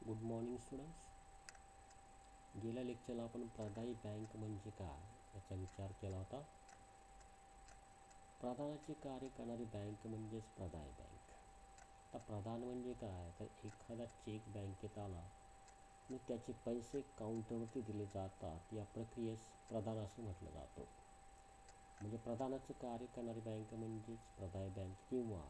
Good morning students. गेल्या लेक्चरला आपण प्रदायी bank म्हणजे काय याचा विचार केला होता. प्रदानाचे कार्य करणारी बँक म्हणजेच प्रदाय बँक. आता प्रदान म्हणजे काय, तर एखादा चेक बँकेत आला आणि त्याचे पैसे काउंटरवरती दिले जातात, या प्रक्रियेस प्रदान असं म्हटलं जातं. म्हणजे प्रदानाचं कार्य करणारी बँक म्हणजेच प्रदाय बँक किंवा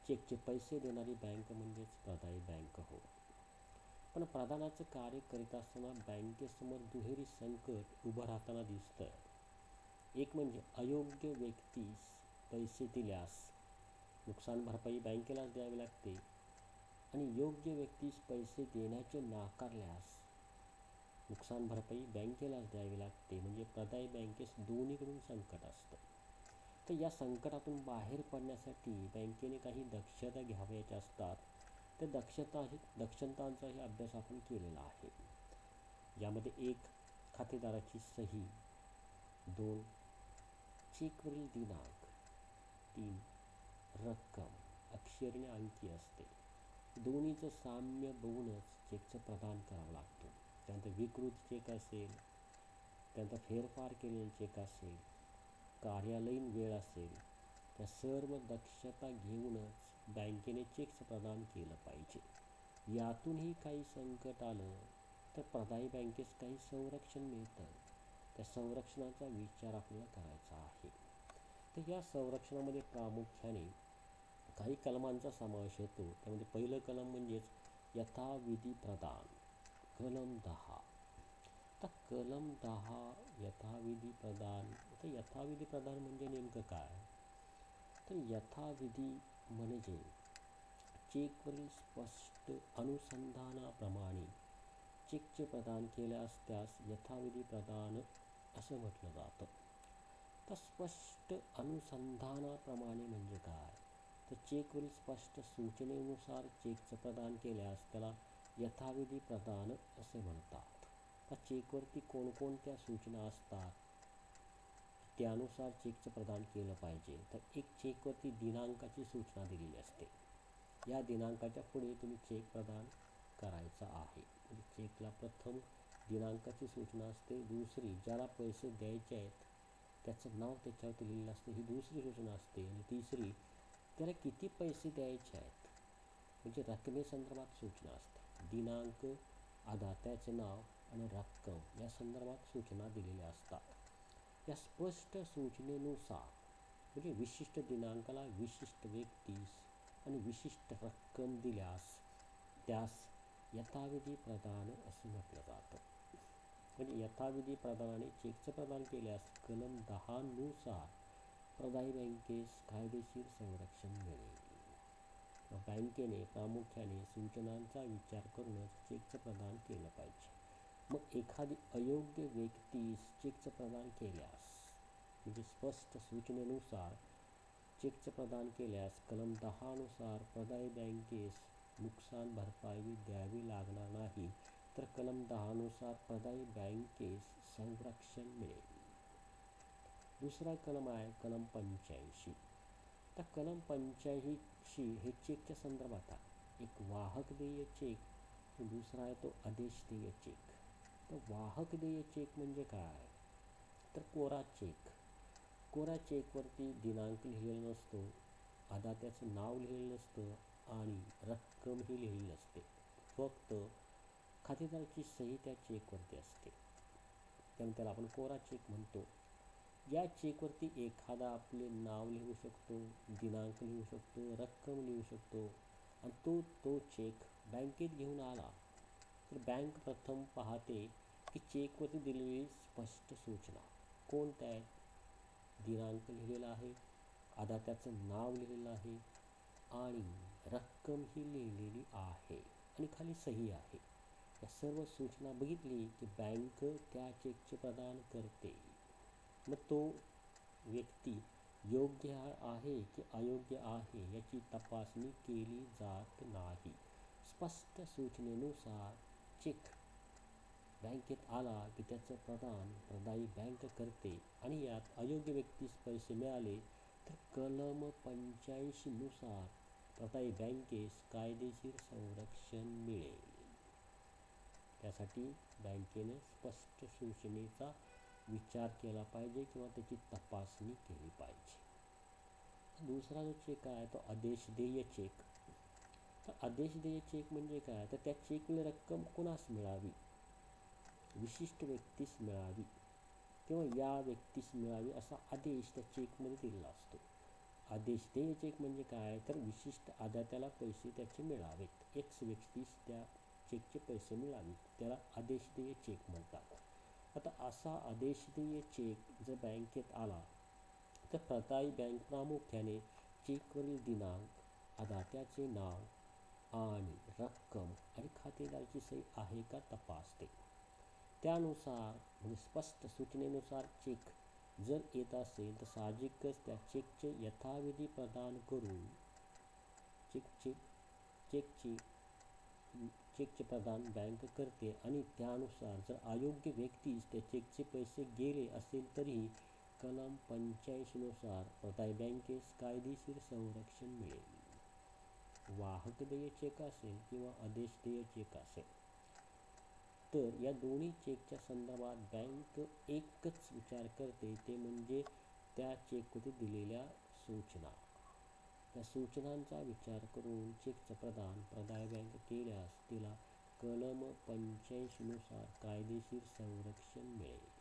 चेकचे पैसे देणारी बँक म्हणजेच प्रदायी बँक हो. पण प्रदानाचं कार्य करीत असताना बँकेसमोर दुहेरी संकट उभं राहताना दिसतं. एक म्हणजे अयोग्य व्यक्तीस पैसे दिल्यास नुकसान भरपाई बँकेलाच द्यावी लागते, आणि योग्य व्यक्तीस पैसे देण्याचे नाकारल्यास नुकसान भरपाई बँकेलाच द्यावी लागते. म्हणजे प्रदायी बँकेस दोन्हीकडून संकट असतं. तर या संकटातून बाहेर पडण्यासाठी बँकेने काही दक्षता घ्यावयाच्या असतात. त्या दक्षतांचाही अभ्यास आपण केलेला आहे. यामध्ये 1. खातेदाराची सही, 2. चेकवरील दिनांक, 3. रक्कम अक्षरी आणि अंकी असते. दोन्हीचं साम्य बघूनच चेकचं प्रदान करावं लागतं. त्यानंतर विकृत चेक असेल, त्यानंतर फेरफार केलेला चेक असेल, कार्यालयीन वेळ असेल, त्या सर्व दक्षता घेऊनच बँकेने चेकचं प्रदान केलं पाहिजे. यातूनही काही संकट आलं तर प्रदायी बँकेस काही संरक्षण मिळतं. त्या संरक्षणाचा विचार आपल्याला करायचा आहे. तर या संरक्षणामध्ये प्रामुख्याने काही कलमांचा समावेश होतो. त्यामध्ये पहिलं कलम म्हणजेच यथाविधी प्रदान, कलम 10. तर कलम 10 यथाविधी प्रदान. तर यथाविधी प्रदान म्हणजे नेमकं काय, तर यथाविधी म्हणजे चेकवरील स्पष्ट अनुसंधानाप्रमाणे चेकचे प्रदान केल्यास त्यास यथाविधी प्रदान असं म्हटलं जातं. तर स्पष्ट अनुसंधानाप्रमाणे म्हणजे काय, तर चेकवरील स्पष्ट सूचनेनुसार चेकचं प्रदान केल्यास त्याला यथाविधी प्रदान असे म्हणतात. तर चेकवरती कोणकोणत्या सूचना असतात, त्यानुसार चेकचं प्रदान केलं पाहिजे. तर एक चेकवरती दिनांकाची सूचना दिलेली असते. या दिनांकाच्या पुढे तुम्ही चेक प्रदान करायचा आहे. म्हणजे चेकला प्रथम दिनांकाची सूचना असते, दुसरी ज्याला पैसे द्यायचे आहेत त्याचं नाव त्याच्यावरती लिहिलेलं असतं, ही दुसरी सूचना असते, आणि तिसरी त्याला किती पैसे द्यायचे आहेत म्हणजे रकमेसंदर्भात सूचना असते. दिनांक, आदात्याचे नाव आणि रक्कम या संदर्भात सूचना दिलेल्या असतात. या स्पष्ट सूचनेनुसार म्हणजे विशिष्ट दिनांकाला विशिष्ट व्यक्तीस आणि विशिष्ट रक्कम दिल्यास त्यास यथाविधी प्रदान असं म्हटलं जातं. म्हणजे यथाविधी प्रदानाने चेकचं प्रदान केल्यास कलम 10 नुसार प्रदायी बँकेस कायदेशीर संरक्षण मिळेल. बँकेने प्रामुख्याने सूचनांचा विचार करूनच चेकचं प्रदान केलं पाहिजे. मग एखादी अयोग्य व्यक्तीस चेकचं प्रदान केल्यास म्हणजे स्पष्ट सूचनेनुसार चेकचं प्रदान केल्यास कलम 10 नुसार प्रदायी बँकेस नुकसान भरपाई द्यावी लागणार नाही, तर कलम 10 नुसार प्रदायी बँकेस संरक्षण मिळेल. दुसरा कलम आहे कलम 85. तर कलम 85 हे चेकच्या संदर्भात आहे. एक वाहक देय चेक, दुसरा आहे तो आदेश देय चेक. तर वाहक देय चेक म्हणजे काय, तर कोरा चेक. कोरा चेकवरती दिनांक लिहिलेला नसतो, आदात्याचं नाव लिहिलेलं नसतं आणि रक्कमही लिहिलेली नसते. फक्त खातेदाराची सही त्या चेकवरती असते, त्यामुळे त्याला आपण कोरा चेक म्हणतो. या चेकवरती एखादा आपले नाव लिहू शकतो, दिनांक लिहू शकतो, रक्कम लिहू शकतो, आणि तो चेक बँकेत घेऊन आला तर बँक प्रथम पाहते की चेकवरती दिलेली स्पष्ट सूचना कोणत्या आहेत. दिनांक लिहिलेला आहे, आदात्याचं नाव लिहिलेलं आहे आणि रक्कम ही लिहिलेली आहे आणि खाली सही आहे. या सर्व सूचना बघितली की बँक त्या चेकचे प्रदान करते. मग तो व्यक्ती योग्य आहे की अयोग्य आहे याची तपासणी केली जात नाही. स्पष्ट सूचनेनुसार चेक बँकेत आला की त्याचं प्रदान प्रदायी बँक करते, आणि यात अयोग्य व्यक्तीस पैसे मिळाले तर कलम 85 नुसार प्रदायी बँकेस कायदेशीर संरक्षण मिळेल. त्यासाठी बँकेने स्पष्ट सूचनेचा विचार केला पाहिजे किंवा त्याची तपासणी केली पाहिजे. दुसरा जो चेक आहे तो आदेशदेय चेक. तर आदेशदेय चेक म्हणजे काय, तर त्या चेकची रक्कम कुणास मिळावी, विशिष्ट व्यक्तीस मिळावी किंवा या व्यक्तीस मिळावी असा आदेश त्या चेकमध्ये दिलेला असतो. आदेशदेय चेक म्हणजे काय, तर विशिष्ट आदात्याला पैसे त्याचे मिळावेत, एक्स व्यक्तीस त्या चेकचे पैसे मिळावेत, त्याला आदेशदेय चेक म्हणतात. आता असा आदेशदेय चेक जर बँकेत आला तर प्रदायी बँक प्रामुख्याने चेकवरील दिनांक, आदात्याचे नाव आणि रक्कम आणि खातेदाराची सही आहे का तपासते. त्यानुसार म्हणजे स्पष्ट सूचनेनुसार चेक जर येत असेल तर साहजिकच त्या चेकचे यथाविधी प्रदान करून चेकची चेकचे प्रदान बँक करते आणि त्यानुसार जर अयोग्य व्यक्तीस त्या चेकचे पैसे गेले असेल तरीही कलम 85 नुसार प्रदायी बँकेस कायदेशीर संरक्षण मिळेल. वाहक देय चेक असेल किंवा आदेशदेय चेक असेल तर या दोन्ही चेकच्या संदर्भात बँक एकच विचार करते, ते म्हणजे त्या चेकमध्ये दिलेल्या सूचना. त्या सूचनांचा विचार करून चेकचं प्रदान प्रदायी बँक केल्यास तिला कलम 85 नुसार कायदेशीर संरक्षण मिळेल.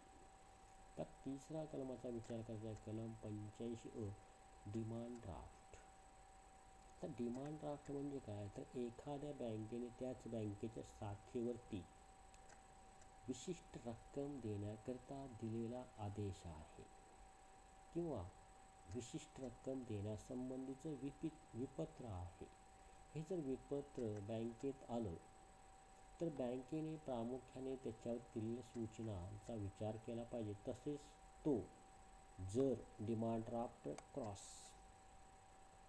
तर तिसरा कलमाचा विचार करायचा आहे, कलम 85 डिमांड ड्राफ्ट. तर डिमांड ड्राफ्ट म्हणजे काय, तर एखाद्या बँकेने त्याच बँकेच्या शाखेवरती विशिष्ट रक्कम देण्याकरता दिलेला आदेश आहे किंवा विशिष्ट रक्कम देण्यासंबंधीचं विपत्र आहे. हे जर विपत्र बँकेत आलं तर बँकेने प्रामुख्याने त्याच्यावर दिलेल्या सूचनांचा विचार केला पाहिजे. तसेच तो जर डिमांड ड्राफ्ट क्रॉस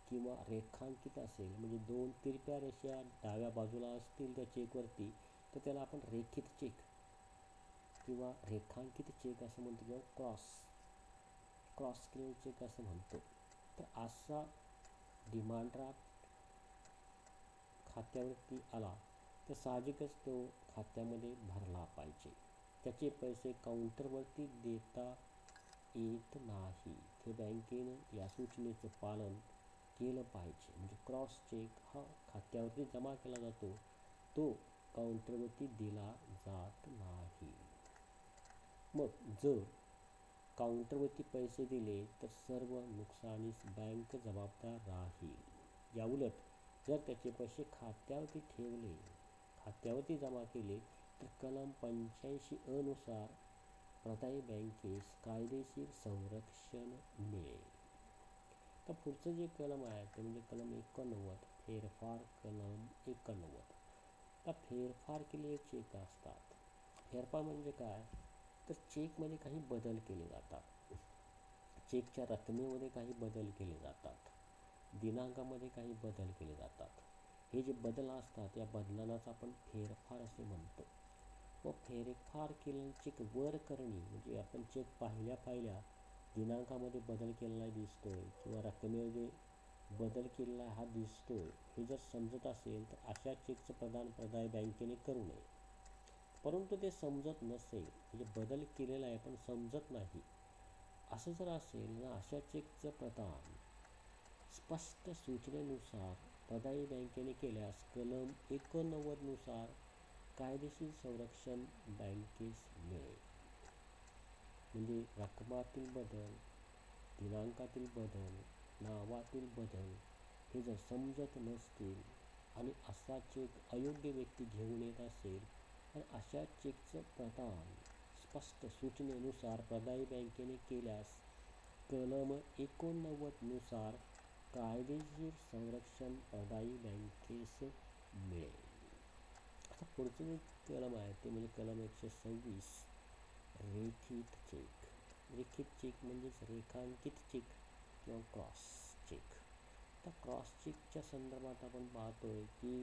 किंवा रेखांकित असेल, म्हणजे 2 तिरप्या रेषा डाव्या बाजूला असतील त्या चेकवरती, तर त्याला आपण रेखित चेक किंवा रेखांकित चेक असं म्हणतो किंवा क्रॉस केलेला चेक असं म्हणतो. तर असा डिमांड ड्राफ्ट खात्यावरती आला तर साहजिकच तो खात्यामध्ये भरला पाहिजे. त्याचे पैसे काउंटरवरती देता येत नाही, ते बँकेनं या सूचनेचं पालन केलं पाहिजे. म्हणजे क्रॉस चेक हा खात्यावरती जमा केला जातो, तो काउंटरवरती दिला जात नाही. मग जर काउंटरवरती पैसे दिले तर सर्व नुकसानीस बँक जबाबदार राहील. याउलट जर त्याचे पैसे खात्यावरती जमा केले तर कलम 85 नुसार प्रदायी बँकेस कायदेशीर संरक्षण मिळेल. तर पुढचं जे कलम आहे ते म्हणजे कलम 89, फेरफार कलम 89. तर फेरफार केलेले चेक असतात. फेरफार म्हणजे काय, तर चेकमध्ये काही बदल केले जातात, चेकच्या रकमेमध्ये काही बदल केले जातात, दिनांकामध्ये काही बदल केले जातात. हे जे बदल असतात या बदलांनाच आपण फेरफार असे म्हणतो. व फेरफार केलेले चेक वर करणे म्हणजे आपण चेक पाहिल्या दिनांकामध्ये बदल केलेला दिसतोय किंवा रकमेमध्ये बदल केलेला हा दिसतोय, हे जर समजत असेल तर अशा चेकचं प्रदान प्रदायी बँकेने करू नये. परंतु ते समजत नसेल, म्हणजे बदल केलेला आहे पण समजत नाही, असं जर असेल ना, अशा चेकचं प्रदान स्पष्ट सूचनेनुसार प्रदायी बँकेने केल्यास कलम 89 नुसार कायदेशीर संरक्षण बँकेस मिळेल. म्हणजे रकमातील बदल, दिनांकातील बदल, नावातील बदल हे जर समजत नसतील आणि असा चेक अयोग्य व्यक्ती घेऊन येत असेल तर अशा चेकचं प्रदान स्पष्ट सूचनेनुसार प्रदायी बँकेने केल्यास कलम 89 नुसार कायदेशीर संरक्षण प्रदायी बँकेस मिळेल. आता पुढचं जे कलम आहे ते म्हणजे कलम 126, रेखित चेक. रेखित चेक म्हणजेच रेखांकित चेक किंवा क्रॉस चेक. तर क्रॉस चेकच्या संदर्भात आपण पाहतोय की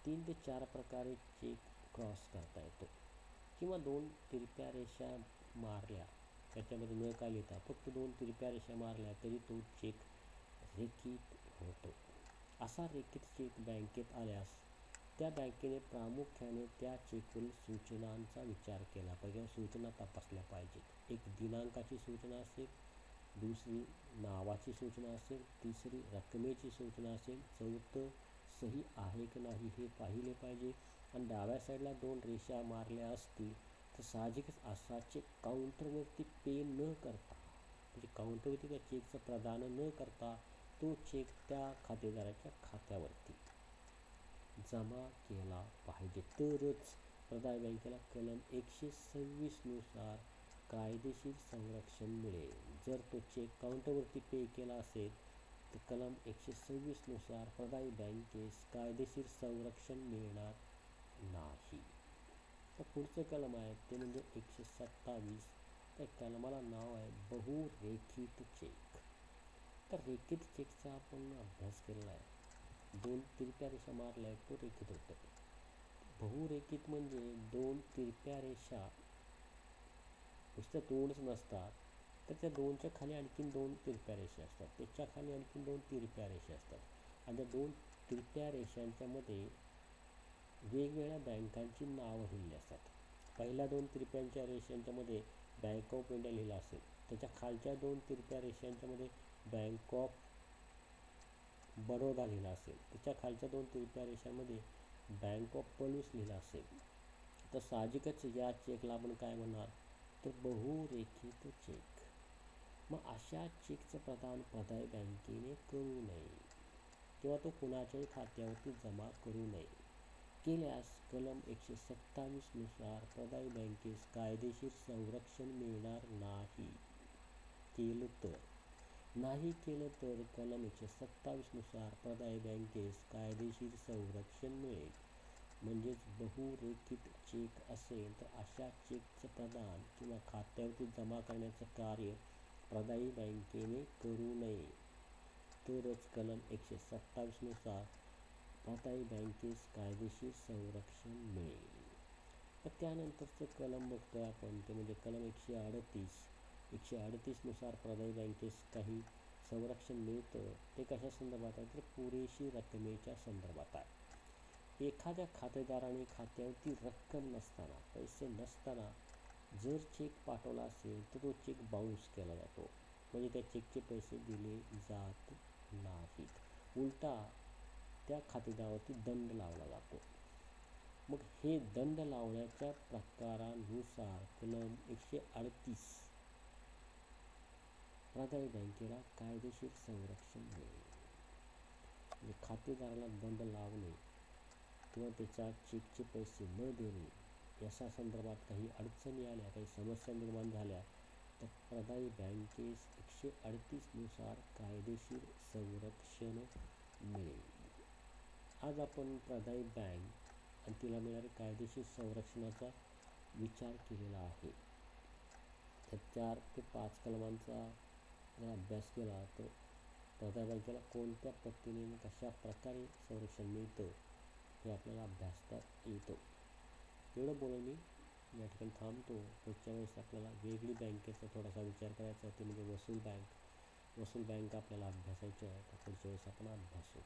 3 ते 4 प्रकारे चेक क्रॉस करता येतो किंवा 2 तिरप्या रेषा मारल्या, त्याच्यामध्ये न काय लिहिता फक्त 2 तिरप्या रेषा मारल्या तरी तो चेक रेखित होतो. असा रेखित चेक बँकेत आल्यास त्या बँकेने प्रामुख्याने त्या चेकवरील सूचनांचा विचार केला पाहिजे किंवा सूचना तपासल्या पाहिजेत. एक दिनांकाची सूचना असेल, दुसरी नावाची सूचना असेल, तिसरी रकमेची सूचना असेल, चौथं सही आहे की नाही हे पाहिले पाहिजे. आणि डाव्या साईडला 2 रेषा मारल्या असतील तर साहजिकच असा चेक काउंटरवरती पे न करता, म्हणजे काउंटरवरती त्या चेकचं प्रदान न करता तो चेक त्या खातेदाराच्या खात्यावरती जमा केला पाहिजे, तरच प्रदाय बँकेला कलम 126 नुसार कायदेशीर संरक्षण मिळेल. जर तो चेक काउंटरवरती पे केला असेल तर कलम 126 नुसार प्रदाय बँकेस कायदेशीर संरक्षण मिळणार नाही. तर पुढचं कलम आहे ते म्हणजे 127. त्या कलमाला नाव आहे बहुरेखित चेक. तर रेखित चेकचा आपण अभ्यास केलेला आहे. 2 तिरप्या रेषा मारल्या तो रेखित होतं. बहुरेखित म्हणजे 2 तिरप्या रेषा नुसत्या 2च नसतात, तर त्या 2च्या खाली आणखीन 2 तिरप्या रेषा असतात, त्याच्या खाली आणखीन 2 तिरप्या रेषा असतात आणि त्या 2 तिरप्या रेषांच्या मध्ये वेगवेगळ्या बँकांची नावं लिहिली असतात. पहिल्या 2 तिरप्यांच्या रेषांच्या मध्ये बँक ऑफ इंडिया लिहिलं असेल, त्याच्या खालच्या 2 तिरप्या रेषांच्या मध्ये बँक ऑफ बडोदा लिहिला असेल, त्याच्या खालच्या 2 तिरप्या रेषांमध्ये बँक ऑफ पलूस लिहिला असेल, तर साहजिकच या चेकला आपण काय म्हणणार तर बहुरेखित चेक. मग अशा चेकचं प्रदान प्रदाय बँकेने करू नये किंवा तो कुणाच्याही खात्यावरती जमा करू नये. केल्यास कलम 127 नुसार प्रदाय बँकेस कायदेशीर संरक्षण मिळणार नाही. नाही केलं तर कलम 127 नुसार प्रदाय बँकेस कायदेशीर संरक्षण मिळेल. म्हणजेच बहुरेखित चेक असेल तर अशा चेकचं प्रदान किंवा खात्यावरती जमा करण्याचं कार्य प्रदायी बँकेने करू नये, तरच कलम 127 नुसार प्रदायी बँकेस कायदेशीर संरक्षण मिळेल. तर त्यानंतरचं कलम बघतोय आपण ते म्हणजे कलम 138 नुसार प्रदायी बँकेस काही संरक्षण मिळतं. ते कशा संदर्भात आहे तर पुरेशी रकमेच्या संदर्भात आहे. एखाद्या खातेदाराने खात्यावरती रक्कम नसताना, पैसे नसताना जर चेक पाठवला असेल तर तो चेक बाउन्स केला जातो, म्हणजे त्या चेकचे पैसे दिले जात नाहीत. उलटा त्या खातेदारावरती दंड लावला जातो. मग हे दंड लावण्याच्या प्रकारानुसार कलम 138 प्रदाय बँकेला कायदेशीर संरक्षण मिळेल. म्हणजे खातेदाराला दंड लावणे किंवा त्याच्या चेकचे पैसे न देणे याच्या संदर्भात काही अडचणी आल्या, काही समस्या निर्माण झाल्या तर प्रदायी बँकेस 138 नुसार कायदेशीर संरक्षण मिळेल. आज आपण प्रदायी बँक आणि तिला मिळणाऱ्या कायदेशीर संरक्षणाचा विचार केलेला आहे. त्या 4 ते 5 कलमांचा जर अभ्यास केला तर प्रदाय बँकेला कोणत्या पद्धतीने कशा प्रकारे संरक्षण मिळतं हे आपल्याला अभ्यासता येतं. एवढं बोलून मी या ठिकाणी थांबतो. पुढच्या वेळेस आपल्याला वेगळी बँकेचा थोडासा विचार करायचा आहे, ते म्हणजे वसूल बँक आपल्याला अभ्यासायची आहे. तर पुढच्या वेळेस आपण अभ्यासू.